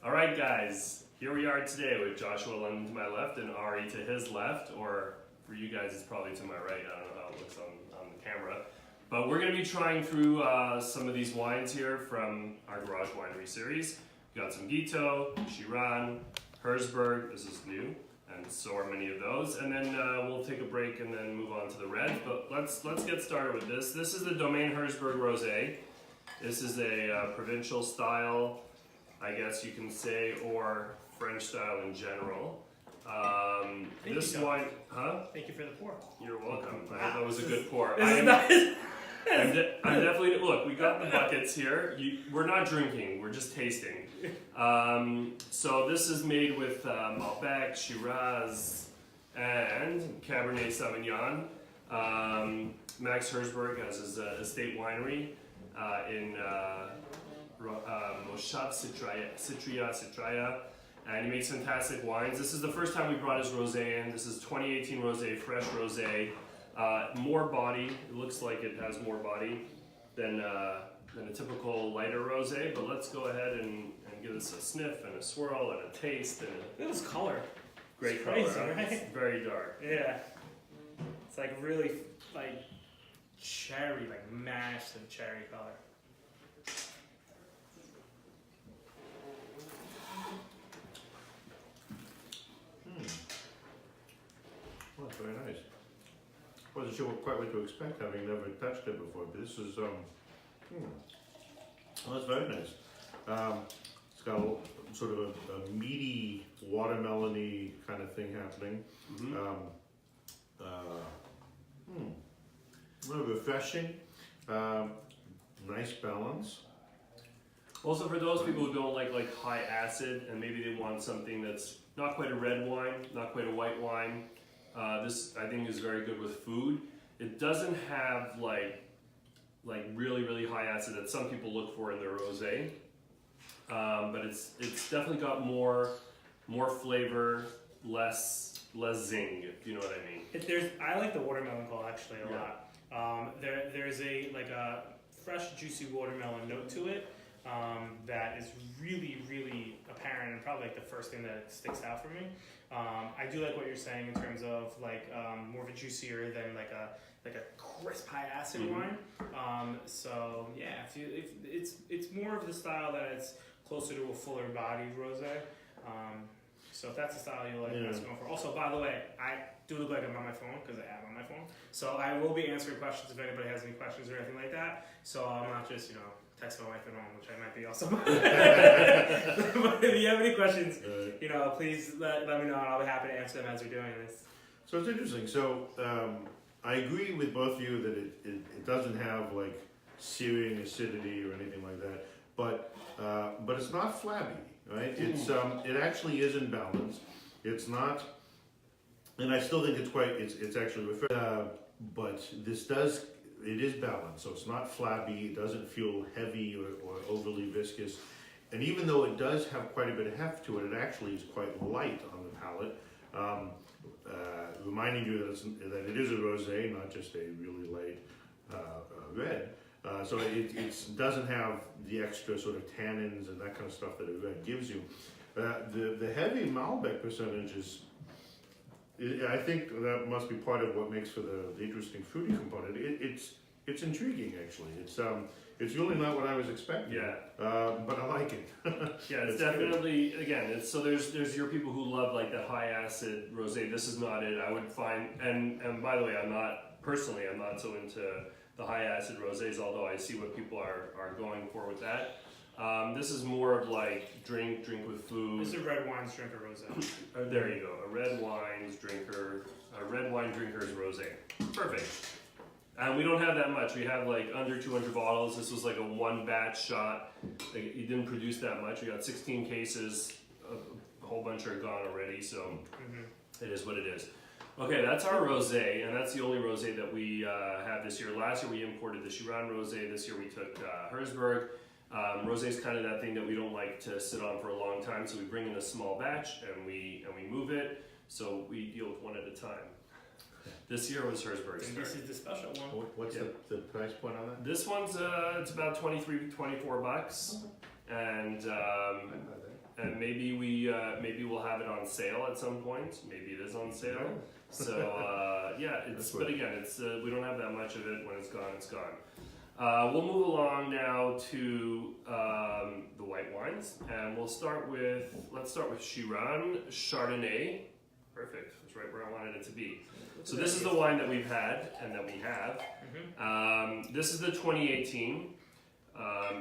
All right, guys, here we are today with Joshua London to my left and Ari to his left, or for you guys, it's probably to my right. I don't know how it looks on the camera. But we're going to be trying through some of these wines here from our Garage Winery series. We got some Gito, Shiran, Herzberg, this is new, and so are many of those. And then we'll take a break and then move on to the red. But let's get started with this. This is the Domaine Herzberg Rose. This is a provincial style, I guess you can say, or French style in general. This wine, huh? Thank you for the pour. You're welcome. I hope that was a good pour. I'm definitely, look, we got the buckets here. We're not drinking, we're just tasting. So this is made with Malbec, Shiraz, and Cabernet Sauvignon. Max Herzberg has his estate winery in Moshav Citraya, and he makes fantastic wines. This is the first time we brought his rosé in. This is 2018 rosé, fresh rosé. More body. It looks like it has more body than a typical lighter rosé. But let's go ahead and give this a sniff and a swirl and a taste. And Look at this color. Great It's color. crazy, right? It's very dark. Yeah. It's like really like cherry, like massive cherry color. Well, that's very nice. Wasn't sure quite what to expect, having never touched it before. But this is well, that's very nice. It's got sort of a meaty, watermelony kind of thing happening. Really refreshing. Nice balance. Also, for those people who don't like high acid and maybe they want something that's not quite a red wine, not quite a white wine, this I think is very good with food. It doesn't have like really high acid that some people look for in their rosé, but it's definitely got more flavor, less zing, if you know what I mean. I like the watermelon call actually a lot. There's a fresh, juicy watermelon note to it that is really apparent and probably like the first thing that sticks out for me. I do like what you're saying in terms of like more of a juicier than like a crisp high acid wine. So yeah, if it's more of the style that it's closer to a fuller bodied rosé. So if that's the style you like, that's going for. Also, by the way, I do look like I'm on my phone because I am on my phone. So I will be answering questions if anybody has any questions or anything like that. So I'm not just text my wife at home, which I might be also. But if you have any questions, please let me know, and I'll be happy to answer them as we're doing this. So it's interesting. So I agree with both of you that it doesn't have like searing acidity or anything like that, but it's not flabby, right? It's it actually is in balance. It's not, and I still think it's actually but it is balanced, so it's not flabby, it doesn't feel heavy or overly viscous. And even though it does have quite a bit of heft to it, it actually is quite light on the palate, reminding you that it is a rosé, not just a really light red. So it doesn't have the extra sort of tannins and that kind of stuff that a red gives you. The heavy Malbec percentage I think that must be part of what makes for the interesting fruity component. It's intriguing actually. It's really not what I was expecting. Yeah. But I like it. Yeah, it's definitely good. Again. So there's your people who love like the high acid rosé. This is not it. I would find and by the way, I'm not so into the high acid rosés. Although I see what people are going for with that. This is more of like drink with food. This is a red wines drinker rosé. There you go, a red wine drinker's rosé. Perfect. And we don't have that much. We have like under 200 bottles. This was like a one batch shot. You didn't produce that much. We got 16 cases. A whole bunch are gone already. So it is what it is. Okay, that's our rosé, and that's the only rosé that we have this year. Last year we imported the Shiran rosé. This year we took Herzberg. Rosé is kind of that thing that we don't like to sit on for a long time, so we bring in a small batch and we move it. So we deal with one at a time. This year was Herzberg's And turn. this is the special one. What's the price point on that? This one's it's about $23, $24, and and maybe we'll have it on sale at some point. Maybe it is on sale. So but again, it's we don't have that much of it. When it's gone, it's gone. We'll move along now to the white wines, and let's start with Shiran Chardonnay. Perfect. That's right where I wanted it to be. So this is the wine that we've had and that we have. This is the 2018.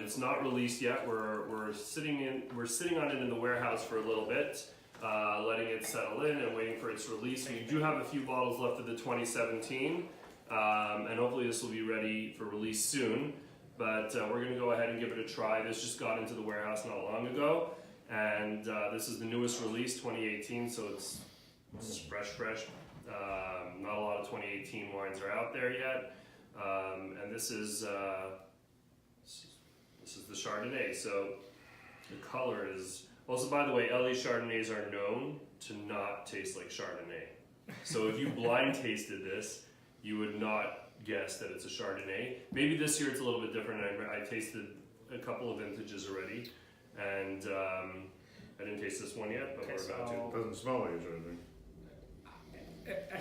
It's not released yet. We're sitting on it in the warehouse for a little bit, letting it settle in and waiting for its release. We do have a few bottles left of the 2017, and hopefully this will be ready for release soon. But we're going to go ahead and give it a try. This just got into the warehouse not long ago, and this is the newest release, 2018. So it's fresh. Not a lot of 2018 wines are out there yet, and this is the Chardonnay. So the color is also, by the way, LA Chardonnays are known to not taste like Chardonnay. So if you blind tasted this, you would not guess that it's a Chardonnay. Maybe this year it's a little bit different. I tasted a couple of vintages already, and I didn't taste this one yet, but we're about to. It doesn't smell like a Chardonnay.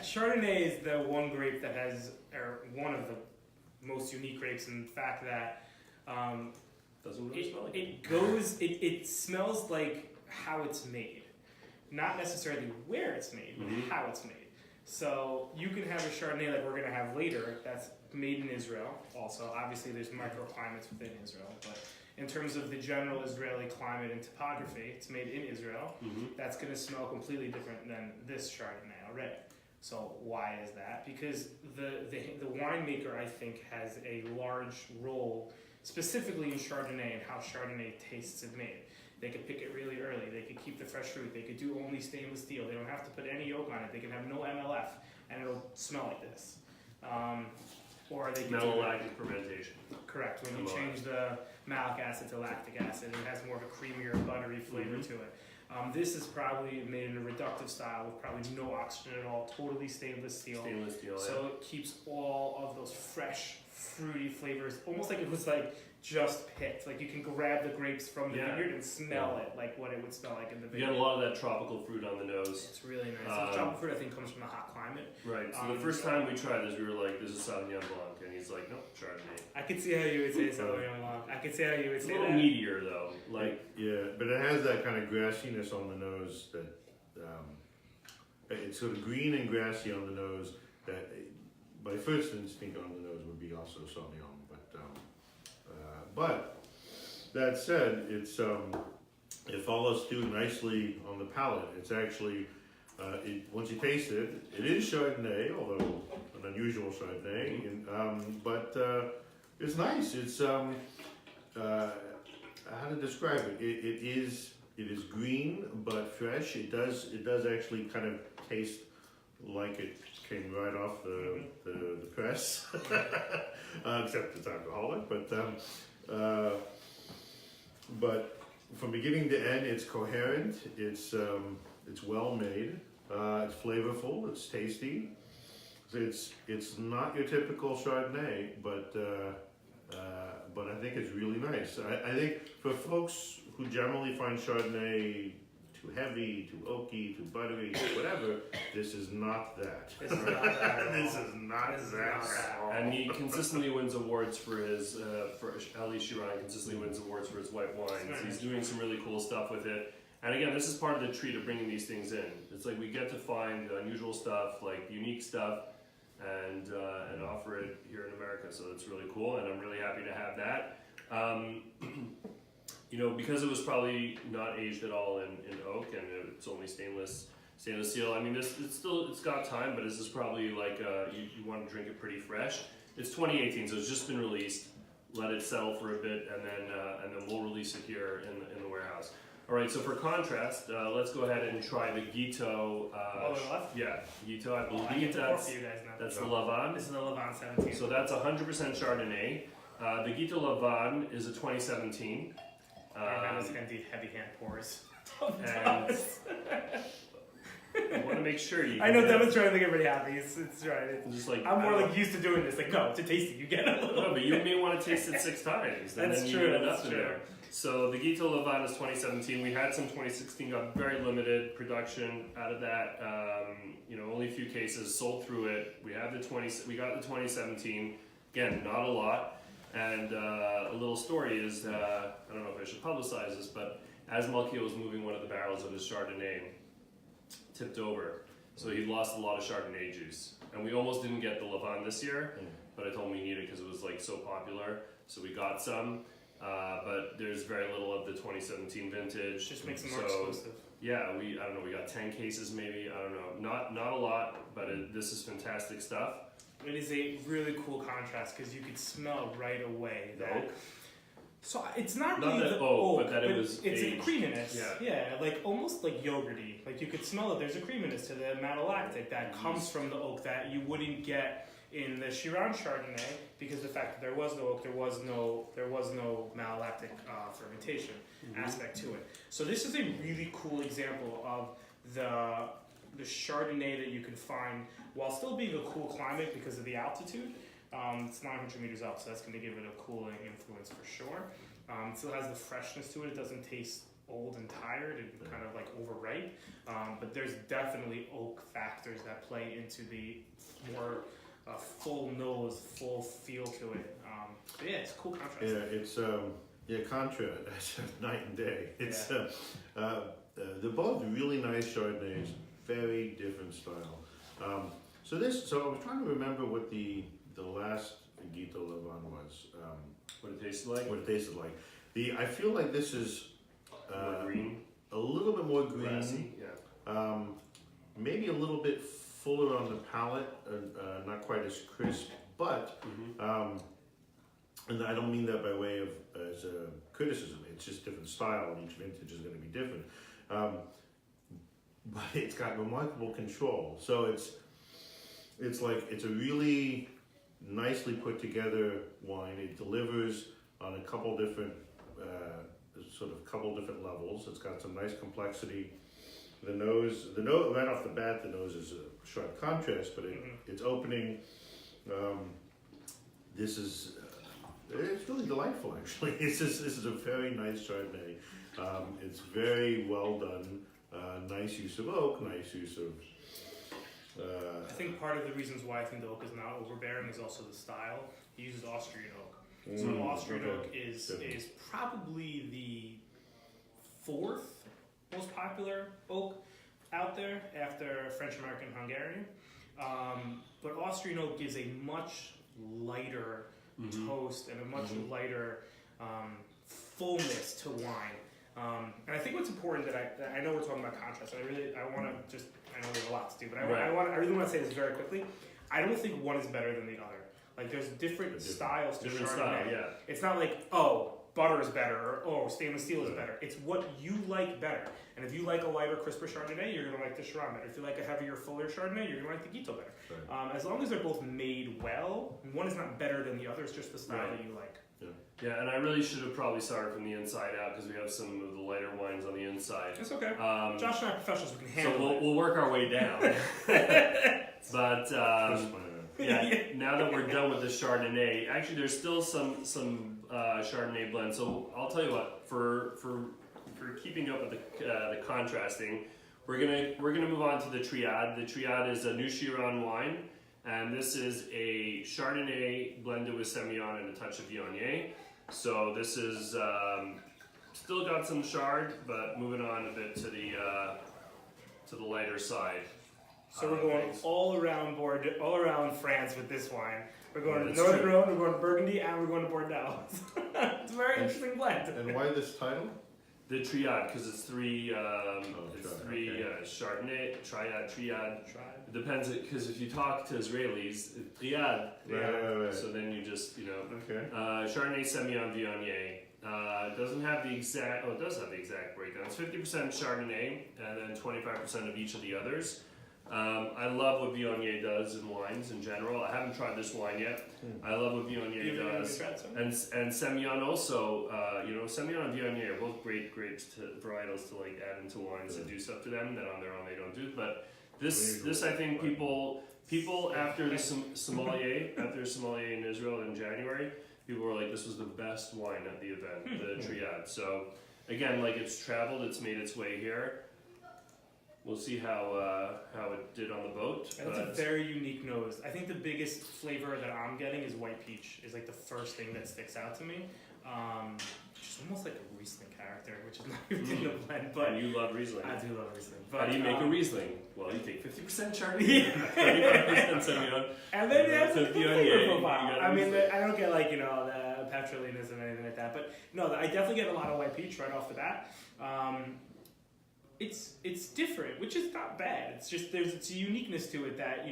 Chardonnay is the one grape that has, or one of the most unique grapes in the fact that Doesn't really smell like it smells like how it's made. Not necessarily where it's made, but how it's made. So you can have a Chardonnay like we're going to have later that's made in Israel also. Obviously there's microclimates within Israel, but in terms of the general Israeli climate and topography, it's made in Israel. That's going to smell completely different than this Chardonnay already. So why is that? Because the winemaker, I think, has a large role specifically in Chardonnay and how Chardonnay tastes it made. They could pick it really early. They could keep the fresh fruit. They could do only stainless steel. They don't have to put any oak on it. They can have no MLF, and it'll smell like this. Or they can malolactic fermentation. Correct. When you change the malic acid to lactic acid, it has more of a creamier, buttery flavor to it. This is probably made in a reductive style with probably no oxygen at all, totally stainless steel. So it keeps all of those fresh, fruity flavors, almost like it was like just picked. Like you can grab the grapes from the vineyard and smell it, like what it would smell like in the vineyard. You get a lot of that tropical fruit on the nose. It's really nice. The tropical fruit, I think, comes from a hot climate. Right. So the first time we tried this, we were like, "This is Sauvignon Blanc," and he's like, "Nope, Chardonnay." I could see how you would say Sauvignon Blanc. I could see how you would say that. A little meatier though, like but it has that kind of grassiness on the nose that it's sort of green and grassy on the nose. That my first instinct on the nose would be also Sauvignon, but that said, it follows through nicely on the palate. It's actually once you taste it, it is Chardonnay, although an unusual Chardonnay, but it's nice. It's how to describe it? It is green but fresh. It does actually kind of taste like it came right off the press, except it's alcoholic. But from beginning to end, it's coherent. It's well made. It's flavorful. It's tasty. It's not your typical Chardonnay, but I think it's really nice. I think for folks who generally find Chardonnay too heavy, too oaky, too buttery, whatever, this is not that. This is not that. This is not that. And he consistently wins awards for his, for Ali Shiran consistently wins awards for his white wines. He's doing some really cool stuff with it. And again, this is part of the treat of bringing these things in. It's like we get to find unusual stuff, like unique stuff, and offer it here in America. So it's really cool, and I'm really happy to have that. Because it was probably not aged at all in oak, and it's only stainless steel. I mean, it's got time, but this is probably like you want to drink it pretty fresh. It's 2018, so it's just been released. Let it settle for a bit, and then we'll release it here in the warehouse. All right. So for contrast, let's go ahead and try the Gito. Left? Yeah, Gito. I believe that's the Lavan. This is the Lavan 17. So that's 100% Chardonnay. The Gito Lavan is a 2017. And it's going to do heavy hand pours. And I want to make sure you. I know Devin's trying to get really happy. It's right. Just like I'm more like used to doing this. Like, no, to taste it, you get a little. No, but you may want to taste it 6 times. That's true. That's true. So the Gito Lavan is 2017. We had some 2016, got very limited production out of that. Only a few cases sold through it. We got the 2017. Again, not a lot. And a little story is, I don't know if I should publicize this, but as Malkia was moving one of the barrels of his Chardonnay, tipped over. So he lost a lot of Chardonnay juice. And we almost didn't get the Lavan this year, but I told him we needed it because it was like so popular. So we got some, but there's very little of the 2017 vintage. Just makes it more exclusive. Yeah, I don't know, we got 10 cases maybe, I don't know. Not a lot, but this is fantastic stuff. It is a really cool contrast because you could smell right away that. So it's not really the oak, but that it was it's aged. a creaminess. Yeah. Like almost like yogurty. Like you could smell it. There's a creaminess to the malolactic that comes from the oak that you wouldn't get in the Shiran Chardonnay because the fact that there was no oak, there was no malolactic fermentation aspect to it. So this is a really cool example of the Chardonnay that you can find while still being a cool climate because of the altitude. It's 900 meters up, so that's going to give it a cooling influence for sure. It still has the freshness to it. It doesn't taste old and tired and kind of like overripe. But there's definitely oak factors that play into the more full nose, full feel to it. Yeah, it's a cool contrast. Yeah, it's contrast, night and day. It's they're both really nice Chardonnays, very different style. So I was trying to remember what the last Gito Lavan was. What it tasted like? What it tasted like. I feel like this is More green. a little bit more green. Grassy, yeah. Maybe a little bit fuller on the palate, not quite as crisp, but and I don't mean that by way of as a criticism. It's just different style, and each vintage is going to be different. But it's got remarkable control. So it's a really nicely put together wine. It delivers on a couple different levels. It's got some nice complexity. The nose right off the bat, the nose is a sharp contrast, but it's opening. It's really delightful, actually. This is a very nice Chardonnay. It's very well done. Nice use of oak, nice use of. I think part of the reasons why I think the oak is not overbearing is also the style. He uses Austrian oak. So Austrian oak is probably the fourth most popular oak out there after French American Hungarian. But Austrian oak gives a much lighter toast and a much lighter fullness to wine. And I think what's important that I know we're talking about contrast. I know there's a lot to do, but I really want to say this very quickly. I don't think one is better than the other. Like there's different styles to Chardonnay. It's not like, butter is better or stainless steel is better. It's what you like better. And if you like a lighter, crisper Chardonnay, you're gonna like the Shiran better. If you like a heavier, fuller Chardonnay, you're gonna like the Gito better. Right. As long as they're both made well, one is not better than the other. It's just the style that you like. Yeah, and I really should have probably started from the inside out because we have some of the lighter wines on the inside. It's okay. Josh and I are professionals. We can handle it. So we'll work our way down. But now that we're done with the Chardonnay, actually there's still some Chardonnay blend. So I'll tell you what, for keeping up with the contrasting, we're gonna move on to the Triad. The Triad is a new Shiran wine. And this is a Chardonnay blended with Semillon and a touch of Viognier. So this is still got some Chard, but moving on a bit to the lighter side. So we're going all around France with this wine. We're going to Northern Rhone, we're going to Burgundy, and we're going to Bordeaux. It's a very interesting blend. And why this title? The Triad, because it's three Chardonnay, Triad. It depends, because if you talk to Israelis, Triad. Right. So then you just, Chardonnay, Semillon, Viognier. It doesn't have the exact, it does have the exact breakdown. It's 50% Chardonnay and then 25% of each of the others. I love what Viognier does in wines in general. I haven't tried this wine yet. I love what Viognier does. And Semillon also, Semillon and Viognier are both great varietals to like add into wines and do stuff to them that on their own they don't do. But this I think people after the sommelier in Israel in January, people were like, this was the best wine at the event, the Triad. So again, like it's traveled, it's made its way here. We'll see how it did on the boat. That's a very unique nose. I think the biggest flavor that I'm getting is white peach. Is like the first thing that sticks out to me. Just almost like a Riesling character, which is not even in the blend. But And you love Riesling. I do love Riesling. How But, do you make a Riesling? Well, you take 50% Chardonnay, 35% Semillon. and then that's So the the flavor onion, profile. you gotta I mean, Riesling. I don't get like the petrolinas and anything like that. But no, I definitely get a lot of white peach right off the bat. It's different, which is not bad. It's just it's a uniqueness to it that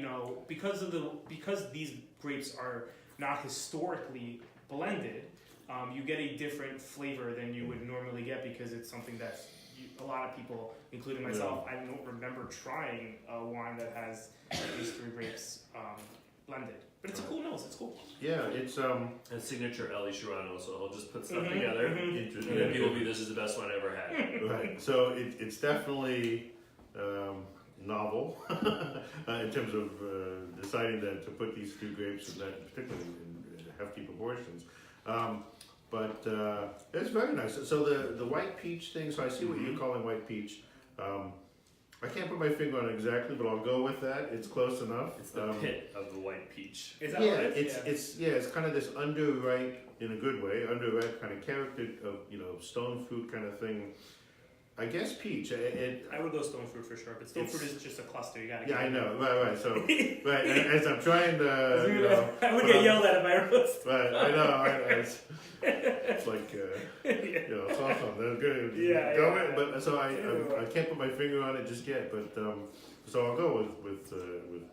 because these grapes are not historically blended, you get a different flavor than you would normally get because it's something that a lot of people, including myself, I don't remember trying a wine that has these three grapes blended. But it's a cool nose. It's cool. Yeah, it's And signature Eli Shirano, so he'll just put stuff together. interesting. And then people will be, this is the best one I ever had. Right. So it's definitely novel in terms of deciding that to put these two grapes, in that, particularly in hefty proportions. But it's very nice. So the white peach thing. So I see what you're calling white peach. I can't put my finger on it exactly, but I'll go with that. It's close enough. It's the pit of the white peach. Is that Yeah, what it it's is? it's kind of this underripe in a good way, underripe kind of character of stone fruit kind of thing. I guess peach. I would go stone fruit for sure, but stone fruit is just a cluster. You gotta. Yeah, I know. Right. So right, as I'm trying to, I would get yelled at if I roast. Right, I know. It's like it's awesome. They're good. Yeah. But so I can't put my finger on it just yet. But so I'll go with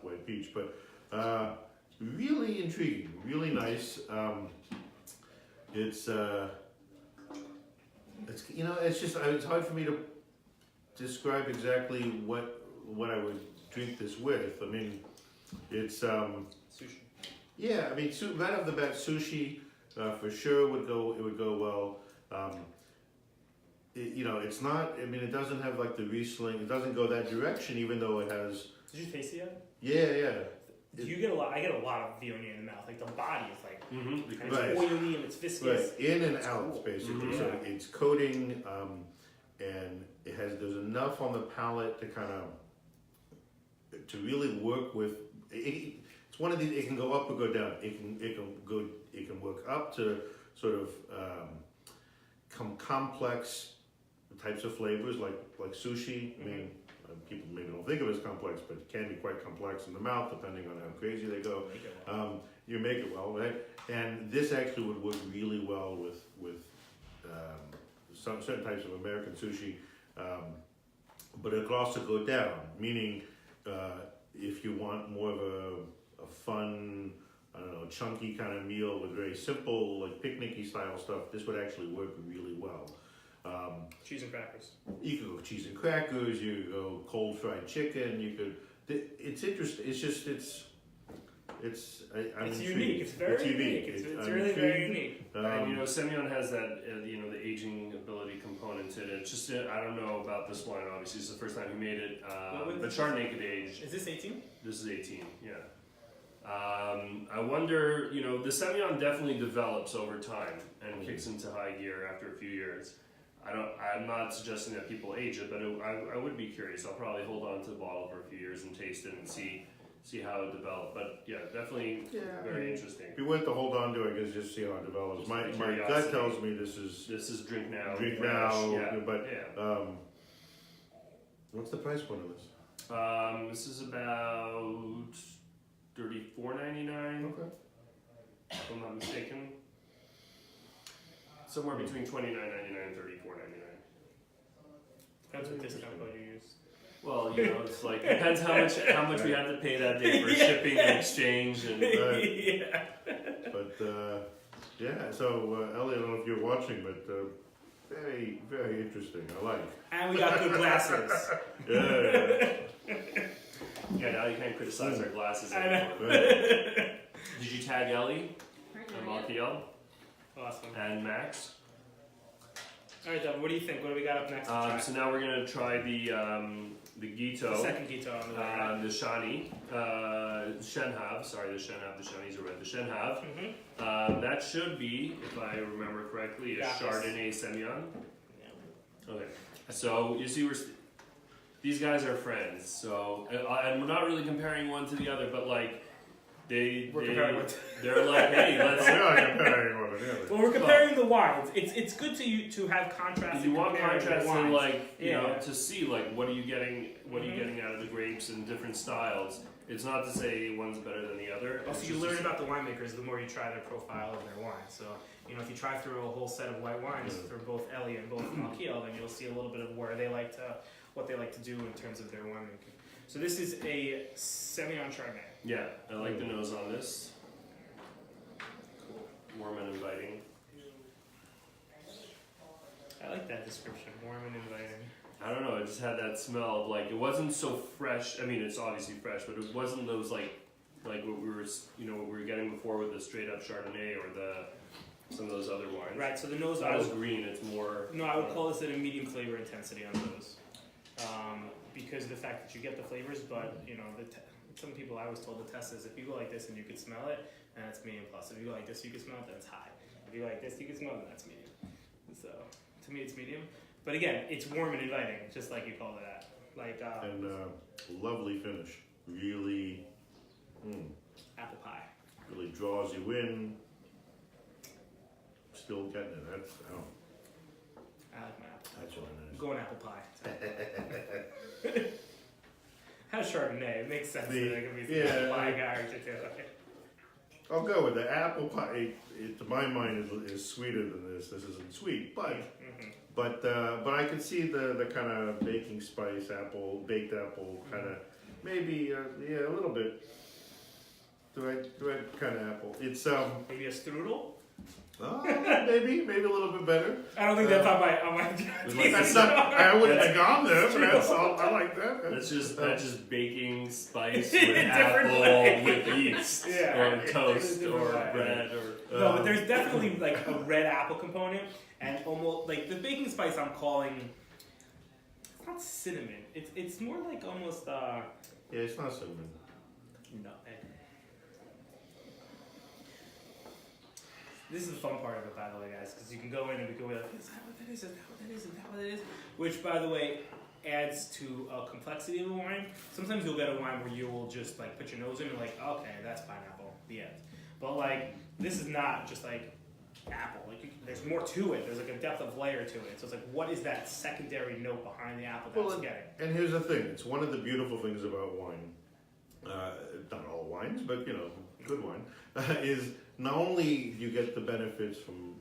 white peach. But really intriguing, really nice. It's it's just it's hard for me to describe exactly what I would drink this with. I mean, it's Sushi. yeah. I mean, right off the bat, sushi for sure would go. It would go well. It's not. I mean, it doesn't have like the Riesling. It doesn't go that direction, even though it has. Did you taste it yet? Yeah. Do you get a lot? I get a lot of Viognier in the mouth. Like the body is like kind Right. of oily and it's viscous. Right, in and It's out cool. basically. So it's coating, and there's enough on the palate to kind of to really work with. It's one of these. It can go up or go down. It can work up to sort of complex types of flavors like sushi. I mean, people maybe don't think of it as complex, but it can be quite complex in the mouth depending on how crazy they go. You make it well, right? And this actually would work really well with some certain types of American sushi, but it could also go down. Meaning, if you want more of a fun, I don't know, chunky kind of meal with very simple, like picnicky style stuff, this would actually work really well. Cheese and crackers. You could go cheese and crackers. You could go cold fried chicken. You could. It's interesting. It's just I'm It's intrigued. unique. It's very unique. It's I'm really intrigued. very unique. And Semillon has that the aging ability component to it. It's just I don't know about this wine. Obviously, it's the first time he made it. But Chardonnay could age. Is this 18? This is 18. Yeah. I wonder. The Semillon definitely develops over time and kicks into high gear after a few years. I'm not suggesting that people age it, but I would be curious. I'll probably hold on to the bottle for a few years and taste it and see how it developed. But yeah, definitely very interesting. If you went to hold on to it, I guess just see how it develops. My gut Curiosity. tells me this is drink now. drink fresh, now. Yeah. But yeah. what's the price point of this? This is about $34.99. Okay. If I'm not mistaken. Somewhere between $29.99 and $34.99. Depends what discount code you use. Well, it's like depends how much we had to pay that day for shipping and exchange and. Yeah. But so Ellie, I don't know if you're watching, but very, very interesting. I like. And we got good glasses. Yeah. Yeah, now you can't criticize our glasses I anymore. know. Right. Did you tag Ellie and Malkiel Awesome. and Max? All right, Dovid, what do you think? What do we got up next? To try? So now we're gonna try the Gito. The second Gito on the way. Right? The Shenhav. Sorry, the Shenhav. The Shani's are red. The Shenhav. Mm-hmm. That should be, if I remember correctly, a Got this. Chardonnay Semillon. Yeah. Okay. So you see, these guys are friends. So and we're not really comparing one to the other, but like they're like, hey, let's. We're not comparing one to the other. Well, we're comparing the wines. It's good to have contrast. You want contrast and like you Yeah. know to see like what are you getting out of the grapes in different styles. It's not to say one's better than the other. Also, It's you just learn about the winemakers the more you try their profile of their wine. So, you know, if you try through a whole set of white wines for both Ellie and both Malkiel, then you'll see a little bit of what they like to do in terms of their winemaking. So this is a Semillon Chardonnay. Yeah, I like the nose on this. Warm and inviting. I like that description, warm and inviting. I don't know, it just had that smell of like, it wasn't so fresh. I mean, it's obviously fresh, but it wasn't those like what we were, what we were getting before with the straight up Chardonnay or some of those other wines. Right, so the nose It's not as green, it's more. No, I would call this a medium flavor intensity on those. Because of the fact that you get the flavors, but you know, some people I was told the test is if you go like this and you can smell it, then it's medium plus. If you go like this, you can smell it, then it's high. If you go like this, you can smell it, then that's medium. So to me, it's medium. But again, it's warm and inviting, just like you called it at. Like And lovely finish. Really, apple pie. really draws you in. Still getting it. That's I like my apple. that's really I'm nice. going apple pie. Has Chardonnay. It makes sense that there can be some apple pie character to it. I'll go with the apple pie. It, to my mind, is sweeter than this. This isn't sweet, but but I can see the kind of baking spice baked apple kind of maybe a little bit. The right kind of apple. It's Maybe a strudel. maybe a little bit better. I don't think that's on my. That's not, I wouldn't have gone there, but that's all. I like that. That's just baking spice In with a different apple, way. with yeast, Yeah. or toast, In a or different way. bread, or. No, but there's definitely like a red apple component, and almost like the baking spice I'm calling. It's not cinnamon. It's more like almost Yeah, it's not cinnamon. nutmeg. This is the fun part of it, by the way, guys, because you can go in and we go like, is that what that is? Is that what that is? Is that what that is? Which, by the way, adds to a complexity of the wine. Sometimes you'll get a wine where you will just like put your nose in and like, okay, that's pineapple. The end. But like, this is not just like apple. Like, there's more to it. There's like a depth of layer to it. So it's like, what is that secondary note behind the apple that it's getting? And here's the thing: it's one of the beautiful things about wine. Not all wines, but good wine is not only you get the benefits from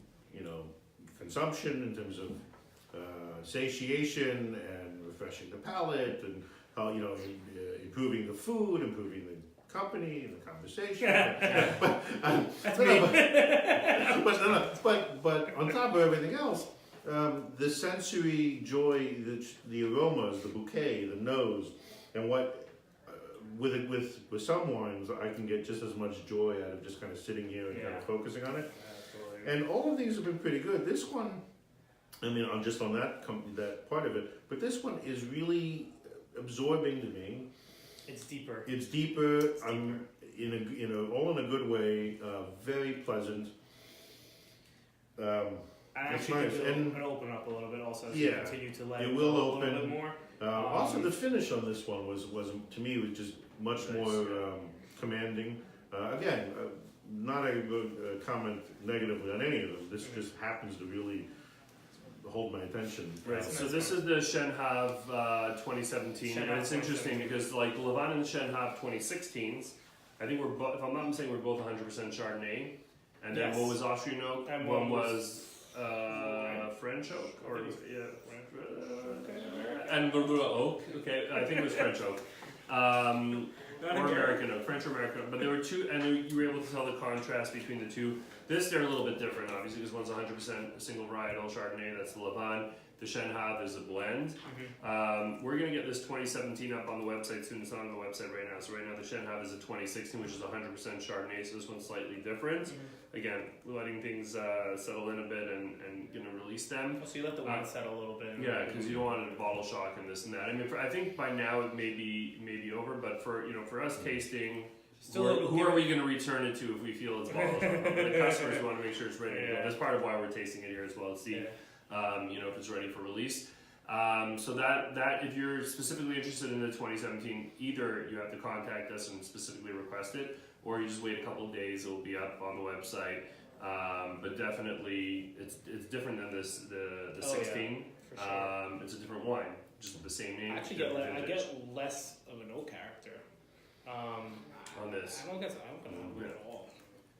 consumption in terms of satiation and refreshing the palate, and how improving the food, improving the company and the conversation. But on top of everything else, the sensory joy, the aromas, the bouquet, the nose, and what. With some wines, I can get just as much joy out of just kind of sitting here and kind of focusing on it. Absolutely. And all of these have been pretty good. This one, I mean, I'm just on that part of it, but this one is really absorbing to me. It's deeper. It's deeper. I'm all in a good way. Very pleasant. I That's actually nice. think And it'll open up a little bit also as you continue to let it it will go a open. little bit more. Also, the finish on this one was to me was just much more commanding. Again, not a good comment negatively on any of them. This just happens to really hold my attention. Right. So this is the Shenhav 2017, and it's interesting because like the Lavan and the Shenhav 2016s, I think we're both, if I'm not mistaken, we're both 100% Chardonnay, and then one was Austrian oak, and one was French oak, or and oak. Okay, I think it was French oak. Or American oak, French or American oak, but there were two, and you were able to tell the contrast between the two. This, they're a little bit different, obviously, because one's 100% single varietal Chardonnay, that's the Lavan. The Shenhav is a blend. We're going to get this 2017 up on the website soon. It's not on the website right now. So right now the Shenhav is a 2016, which is 100% Chardonnay. So this one's slightly different. Again, we're letting things settle in a bit and going to release them. Oh, so you let the wine settle a little bit. Yeah, because you don't want a bottle shock and this and that. I mean, I think by now it may be over, but for us tasting, who are we going to return it to if we feel it's bottle shock? The customers want to make sure it's ready to go. That's part of why we're tasting it here as well to see, if it's ready for release. So that if you're specifically interested in the 2017, either you have to contact us and specifically request it, or you just wait a couple of days. It will be up on the website. But definitely, it's different than the 16. Yeah, for sure. It's a different wine, just the same name. I actually get less of an oak character on this. I don't get it at all.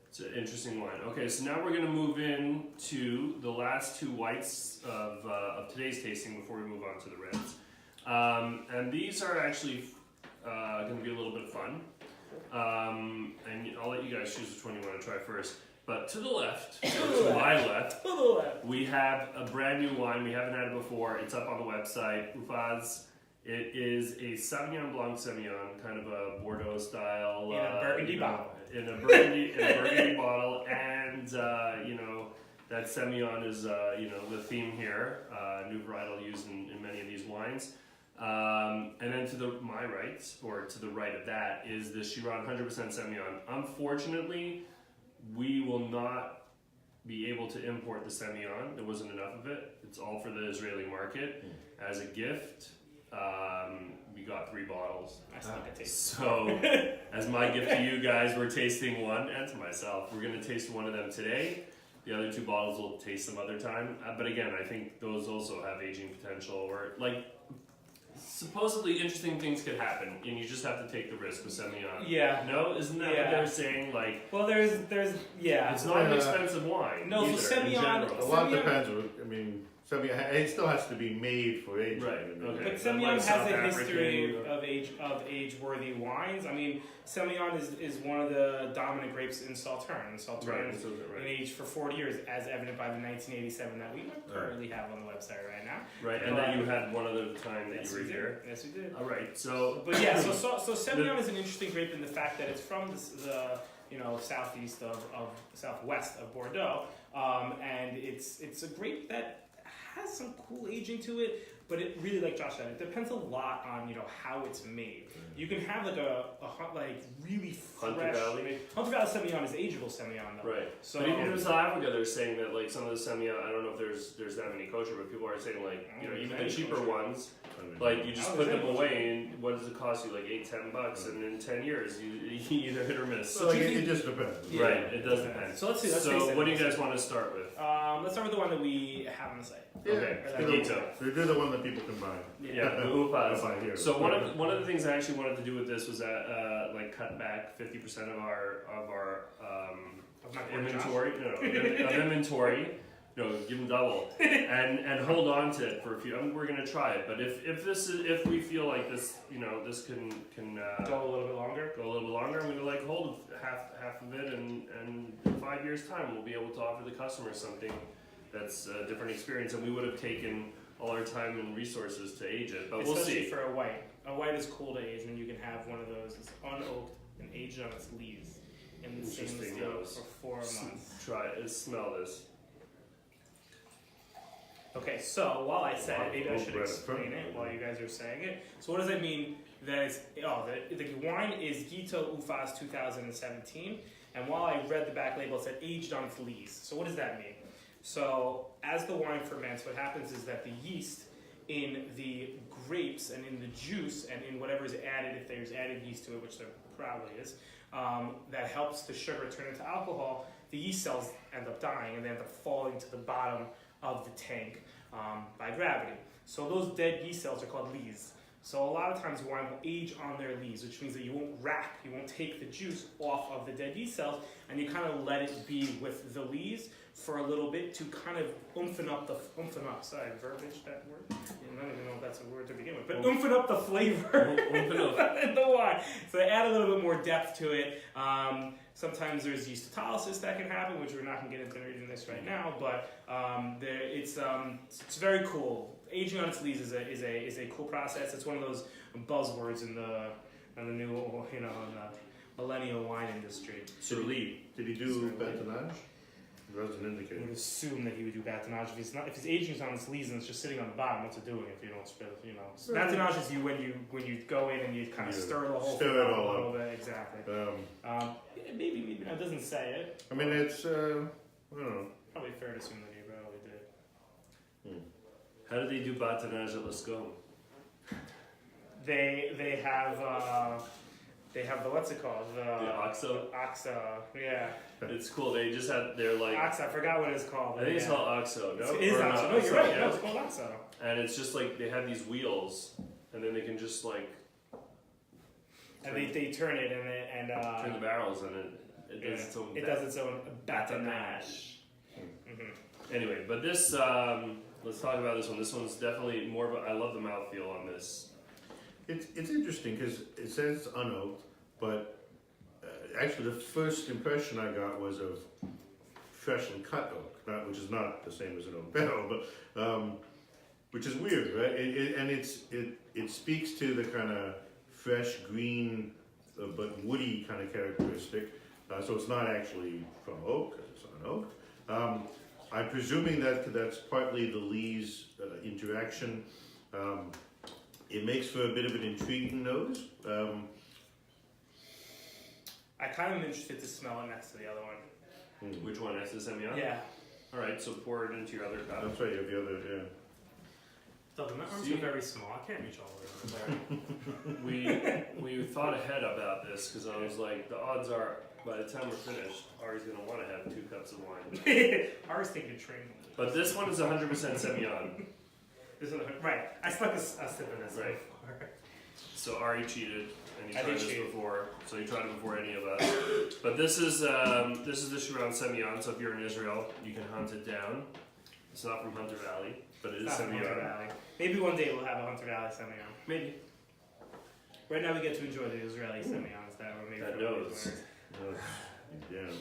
It's an interesting wine. Okay, so now we're going to move in to the last two whites of today's tasting before we move on to the reds. And these are actually going to be a little bit of fun. And I'll let you guys choose which one you want to try first. But to the left, to my left, we have a brand new wine. We haven't had it before. It's up on the website, Uphaz. It is a Sauvignon Blanc Semillon, kind of a Bordeaux style. In a Burgundy bottle. In a Burgundy bottle. And, that Semillon is, the theme here. New varietal used in many of these wines. And then to my right, or to the right of that, is the Shiran 100% Semillon. Unfortunately, we will not be able to import the Semillon. There wasn't enough of it. It's all for the Israeli market. As a gift, we got 3 bottles. So, as my gift to you guys, we're tasting one, and to myself. We're going to taste one of them today. The other 2 bottles we'll taste some other time. But again, I think those also have aging potential. Or supposedly interesting things could happen, and you just have to take the risk with Semillon. Yeah. No, isn't that what they're saying? Well, there's It's not an expensive wine. No, either, so Semillon. A lot depends. I mean, Semillon, it still has to be made for aging. Right. Okay. But Semillon has a history of age-worthy wines. I mean, Semillon is one of the dominant grapes in Sauternes. Sauternes is aged for 40 years, as evident by the 1987 that we currently have on the website right now. Right, and that you had one other time that you were here. Yes, we did. All right, so Semillon is an interesting grape in the fact that it's from the southwest of Bordeaux, and it's a grape that has some cool aging to it, but it really, like Josh said, it depends a lot on how it's made. You can have really fresh. Hunter Valley Semillon is ageable Semillon though. Right. So but even in South Africa, they're saying that some of the Semillon, I don't know if there's that many kosher, but people are saying even the cheaper ones, you just put them away, and what does it cost you? $8-10, and in 10 years you either hit or miss. So it just depends. Yeah. Right. It does depend. So let's see. So what do you guys want to start with? Let's start with the one that we have on the site. Yeah. Okay. The Gito. They're the one that people can buy. Yeah, the Uphaz. So one of the things I actually wanted to do with this was cut back 50% of our inventory. Of inventory. No, give them double, and hold on to it for a few. We're gonna try it, but if we feel like this, this can go a little bit longer. I'm gonna hold half of it, and in 5 years' time, we'll be able to offer the customer something that's a different experience, and we would have taken all our time and resources to age it, but we'll see. Especially for a white. A white is cool to age when you can have one of those that's unoaked and aged on its lees in the same still for 4 months. Try it. Smell this. Okay, so while I said it, maybe I should explain it while you guys are saying it. So what does that mean? The wine is Gito Uphaz 2017, and while I read the back label, it said aged on its lees. So what does that mean? So as the wine ferments, what happens is that the yeast in the grapes and in the juice and in whatever is added, if there's added yeast to it, which there probably is, that helps the sugar turn into alcohol, the yeast cells end up dying and they end up falling to the bottom of the tank by gravity. So those dead yeast cells are called lees. So a lot of times wine will age on their lees, which means that you won't take the juice off of the dead yeast cells, and you kind of let it be with the lees for a little bit to kind of verbiage, that word. I don't even know if that's a word to begin anyway, but oomph it up the flavor in the wine. So they add a little bit more depth to it. Sometimes there's yeastolysis that can happen, which we're not going to get into reading this right now, but it's very cool. Aging on its lees is a cool process. It's one of those buzzwords in the new, in the millennial wine industry. So Did he do batonnage? It doesn't indicate. I would assume that he would do batonnage if his aging is on its lees and it's just sitting on the bottom. What's it doing if you don't spill it? Batonnage is when you go in and you kind of stir the whole thing it up all a little up. bit. Exactly. Maybe it doesn't say it. I mean, it's I don't know. Probably fair to assume that he probably did. How do they do batonnage at Lascaux? They have the what's it called? The OXO? OXO, yeah. It's cool. They're like... OXO, I forgot what it's called. I think it's called OXO. No? It is Or OXO. not? No, you're right. Yeah. No, it's called OXO. And it's just like they have these wheels, and then they can just like... And they turn it and turn the barrels, and it does its own... It does its own batonnage. Anyway, but this... let's talk about this one. This one's definitely more of a... I love the mouthfeel on this. It's interesting because it says unoaked, but actually the first impression I got was of freshly cut oak, which is not the same as an oak barrel, but which is weird, right? It speaks to the kind of fresh green but woody kind of characteristic. So it's not actually from oak because it's unoaked. I'm presuming that's partly the lees interaction. It makes for a bit of an intriguing nose. I kind of am interested to smell it next to the other one. Which one? Next to Semillon? Yeah. All right, so pour it into your other cup. That's right, you have the other, yeah. So the arms are very small. I can't reach all the way over there. We thought ahead about this because I was like, the odds are by the time we're finished, Ari's going to want to have 2 cups of wine. Ari's thinking train. But this one is 100% Semillon. Right. I stuck a sip in this Right. before. So Ari cheated, and he I tried did this cheat. before. So he tried it before any of us. But this is the Shiran Semillon. So if you're in Israel, you can hunt it down. It's not from Hunter Valley, but it is Not from Hunter Semillon. Valley. Maybe one day we'll have a Hunter Valley Semillon. Maybe. Right now we get to enjoy the Israeli Semillons that were made That from knows. these words. Yeah.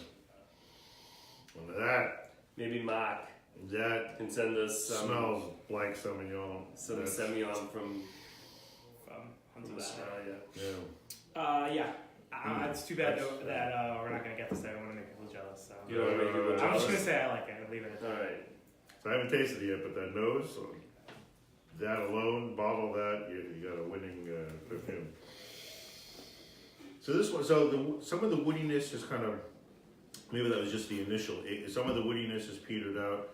Well, that Maybe Mark can send us some smells like Sauvignon. Semillon from Hunter Valley. Australia. Yeah. Yeah. It's too bad though that we're not going to get this. I don't want to make people jealous. So. You don't want to make people I'm just going to jealous? say I like it. I'll leave it at that. All right. So I haven't tasted it yet, but that nose, so that alone, bottle that, you got a winning perfume. So this one, some of the woodiness is kind of, maybe that was just the initial, some of the woodiness is petered out.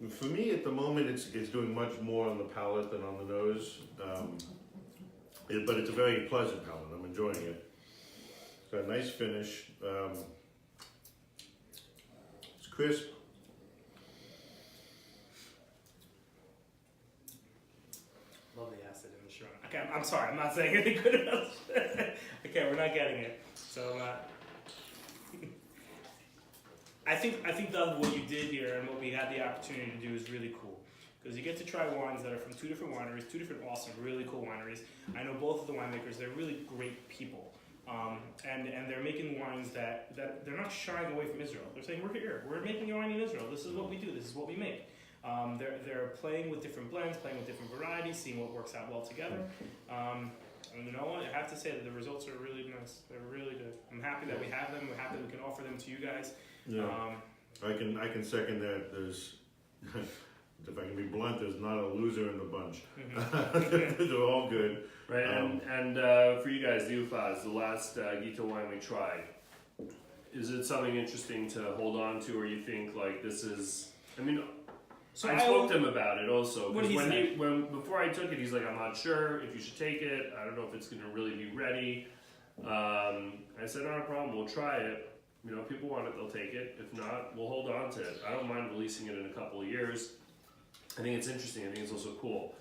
For me, at the moment, it's doing much more on the palate than on the nose. But it's a very pleasant palate. I'm enjoying it. It's got a nice finish. It's crisp. Love the acid in the Shiran. Okay, I'm sorry. I'm not saying anything good enough. Okay, we're not getting it. So I think that what you did here and what we had the opportunity to do is really cool. Because you get to try wines that are from 2 different wineries, 2 different awesome, really cool wineries. I know both of the winemakers, they're really great people. And they're making wines that they're not shying away from Israel. They're saying, we're here, we're making a wine in Israel, this is what we do, this is what we make. They're playing with different blends, playing with different varieties, seeing what works out well together. And you know what, I have to say that the results are really nice. They're really good. I'm happy that we have them, we're happy that we can offer them to you guys. Yeah. I can second that. There's, if I can be blunt, there's not a loser in the bunch. They're all good. Right, and for you guys, the Uphaz, the last Gito wine we tried, is it something interesting to hold on to, or you think like this is? I mean, So I spoke to him about it also. What did he say? Before I took it, he's like, I'm not sure if you should take it. I don't know if it's going to really be ready. I said, not a problem. We'll try it. You know, if people want it, they'll take it. If not, we'll hold on to it. I don't mind releasing it in a couple of years. I think it's interesting. I think it's also cool.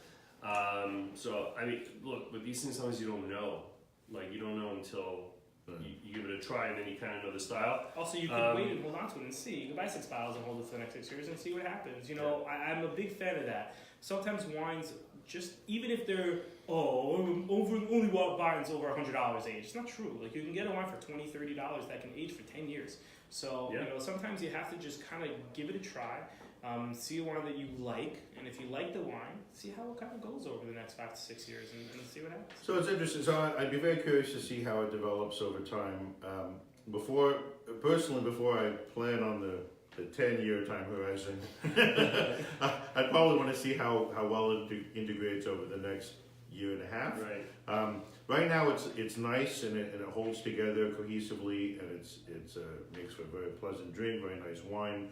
So, I mean, look, with these things, sometimes you don't know. Like, you don't know until you give it a try and then you kind of know the style. Also, you can wait and hold on to it and see. You can buy 6 bottles and hold it for the next 6 years and see what happens. You know, I'm a big fan of that. Sometimes wines, just even if they're only wines over $100 age, it's not true. Like you can get a wine for $20, $30 that can age for 10 years. So you know, sometimes you have to just kind of give it a try. See a wine that you like, and if you like the wine, see how it kind of goes over the next 5 to 6 years, and see what happens. So it's interesting. So I'd be very curious to see how it develops over time. Before I plan on the 10-year time horizon, I'd probably want to see how well it integrates over the next year and a half. Right. Right now it's nice and it holds together cohesively, and it's makes for a very pleasant drink, very nice wine.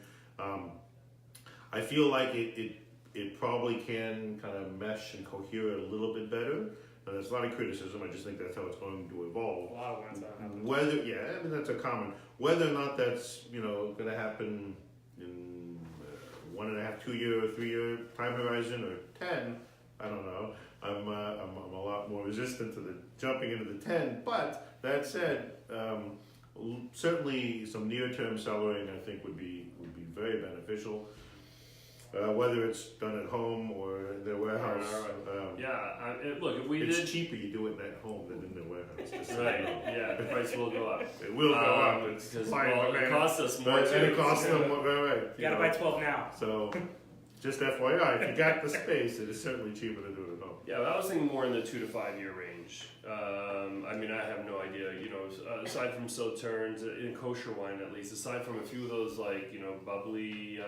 I feel like it probably can kind of mesh and cohere a little bit better. And there's a lot of criticism. I just think that's how it's going to evolve. A lot of wines that happen. I mean that's a common. Whether or not that's going to happen in 1.5, 2 year, 3 year time horizon or 10, I don't know. I'm a lot more resistant to the jumping into the 10. But that said, certainly some near-term cellaring I think would be very beneficial. Whether it's done at home or in their warehouse. Look, if we it's did cheaper you do it at home than in the warehouse. Just so right, you know. yeah, the price will go up. It will go up. It's Because fine, it costs us more and too. it costs them more, right. You gotta buy 12 now. So, just FYI, if you got the space, it is certainly cheaper to do it at home. Yeah, I was thinking more in the 2 to 5 year range. I mean, I have no idea. You know, aside from Sauternes, in kosher wine at least, aside from a few of those like bubbly.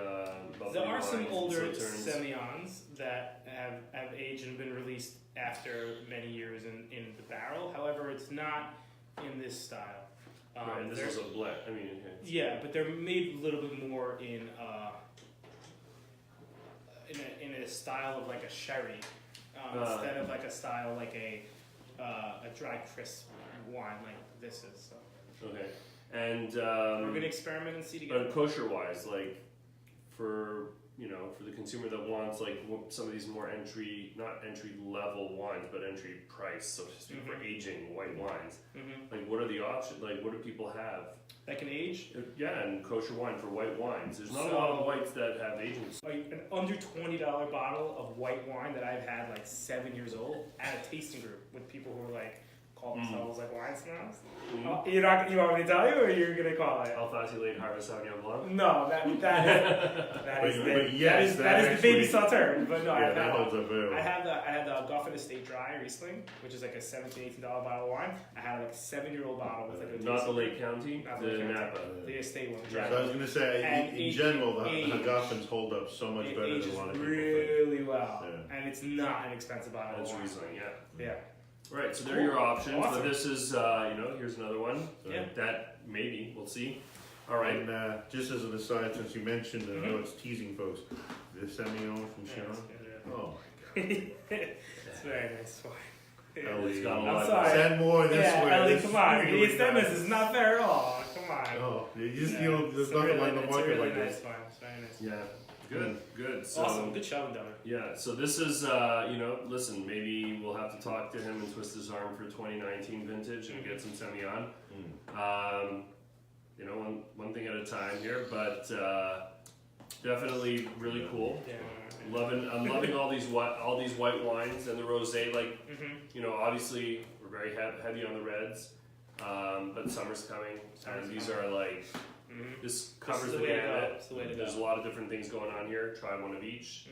There are wines some and older Sauternes. Semillons that have aged and been released after many years in the barrel. However, it's not in this style. Right, this is a blend. I mean, yeah, but they're made a little bit more in a style of like a sherry, instead of like a style like a dry crisp wine like this is. So. okay. And We're gonna experiment and see together. but kosher wise, like for for the consumer that wants like some of these more not entry level wines, but entry price, so to speak, for aging white wines. Like, what are the options? Like, what do people have? That can age? Yeah, and kosher wine for white wines. There's not a lot of whites that have aging. An under $20 bottle of white wine that I've had like 7 years old at a tasting group with people who are like call themselves like wine snobs. You want me to tell you, or you're gonna call it? Alphasi late harvest Sauvignon Blanc. No, that is the baby Sauternes. But no, Yeah, that holds up very well. I had the Goffin Estate Dry Riesling, which is like a $17, $18 bottle of wine. I had like a 7-year-old bottle with like a Not the Lake County, Not the the Lake County. Napa. The estate one. So I was going to say, And in general, the Hagaffins hold up so much It better than ages a lot of people really well, Yeah. and it's not an expensive bottle That's of wine. Riesling, yeah. Yeah. Right, so there are your options. Awesome. But this is, here's another one. Yeah. That maybe we'll see. All right. And just as an aside, since you mentioned, I know it's teasing folks, the Semillon from Shiran. Oh my God. It's very nice wine. Ellie, It's got a I'm lot. sorry. send more this Yeah, way. Ellie, This come on. really The aesthetics nice. is not fair at all. Come on. Oh, you just Yeah, there's it's a nothing really- like the it's a market really like nice this. wine. It's very nice. Yeah. Good. So, Awesome. Good shoving, Dovid. yeah, so this is, listen, maybe we'll have to talk to him and twist his arm for 2019 vintage and get some Semillon. One thing at a time here, but definitely really cool. Yeah. I'm loving all these white wines and the rosé. Like, obviously we're very heavy on the reds, but summer's coming, and these are like. This covers This is the the way to gamut. go. It's the way to There's go. a lot of different things going on here. Try one of each,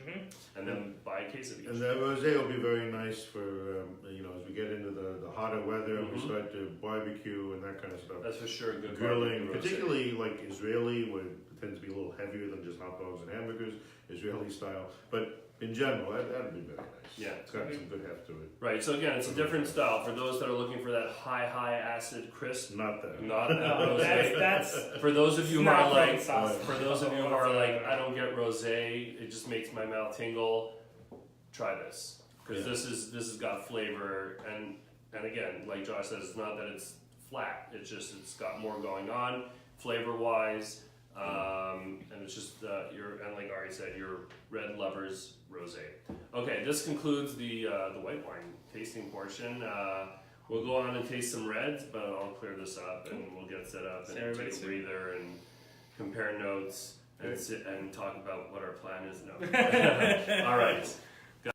and then buy a case of each. And that rosé will be very nice for as we get into the hotter weather and we start to barbecue and that kind of stuff. That's for sure. Good Grilling, barbecue rosé. particularly like Israeli, where it tends to be a little heavier than just hot dogs and hamburgers, Israeli style. But in general, that'd be very nice. Yeah. It's got some good heft to it. Right. So again, it's a different style for those that are looking for that high acid crisp. Not that. Not No, rosé. that's For those of you who not are like, friend sauce. for those of you who are like, I don't get rosé. It just makes my mouth tingle. Try this because this has got flavor and again, like Josh says, it's not that it's flat. It's got more going on flavor wise. And it's just and like Ari said, your red lovers rosé. Okay, this concludes the white wine tasting portion. We'll go on and taste some reds, but I'll clear this up and we'll get set up and everybody take a soon. breather and compare notes and sit and talk about what our plan is now. All right.